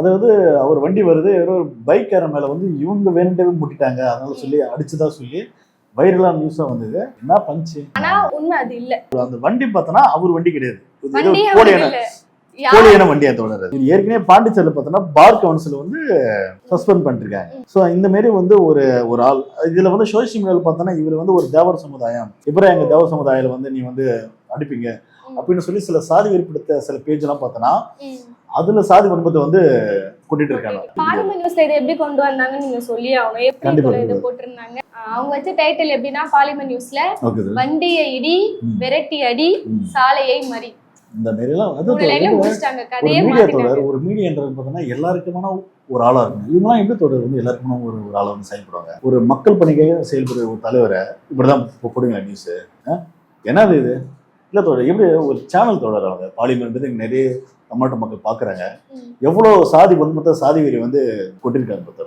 அதாவது அவர் வண்டி வருது, ஏதோ ஒரு பைக்கார மேல வந்து இவங்க வேணுட்டவே முட்டிட்டாங்க, அதனால சொல்லி அடிச்சுதா சொல்லி வைரலா நியூஸா வந்தது. என்ன பஞ்சு. ஆனா உண்மை அது இல்ல. அந்த வண்டி பார்த்தனா அவர் வண்டி கிடையாது. வண்டியே போலியான இல்ல. போலியான வண்டியா தோணுது. இது ஏற்கனவே பாண்டிச்சேரியில் பார்த்தோன்னா பார் கவுன்சில் வந்து சஸ்பெண்ட் பண்ணிருக்காங்க. ஸோ இந்த மாதிரி வந்து ஒரு ஆள் இதுல வந்து சோசியல் மீடியாவில் பார்த்தோன்னா இவர் வந்து ஒரு தேவர் சமுதாயம், இப்பறம் எங்க தேவர் சமுதாயில வந்து நீ வந்து அடிப்பீங்க அப்படின்னு சொல்லி சில சாதி வெறுப்படுத்த சில பேஜ் எல்லாம் பார்த்தோன்னா அதுல சாதி வன்மத்தை வந்து கொண்டுட்டு இருக்காங்க. பார்லிமெண்ட் நியூஸ்ல இதை எப்படி கொண்டு வந்தாங்கன்னு நீங்க சொல்லி அவங்க எப்படி இதை போட்டிருந்தாங்க. அவங்க வச்ச டைட்டில் எப்படின்னா பார்லிமெண்ட் நியூஸ்ல வண்டியை இடி, விரட்டி அடி, சாலையை மறி, இந்த மாதிரி எல்லாம் ஒரு மீடியான்றது பார்த்தோன்னா எல்லாருக்குமான ஒரு ஆளா இருக்கும். இவங்கலாம் எப்படி தொடர் வந்து எல்லாருக்குமான ஒரு ஆளா வந்து செயல்படுவாங்க. ஒரு மக்கள் பணிக்காக செயல்படுற ஒரு தலைவரை இப்படிதான் போடுங்க நியூஸ். என்னது இது இல்லை தொடர் எப்படி ஒரு சேனல் தொடர் அவங்க பார்லிமெண்ட் நிறைய தமிழ்நாட்டு மக்கள் பாக்குறாங்க. எவ்வளவு சாதி வன்மத்தை சாதி வெறி வந்து கொட்டிருக்காங்க.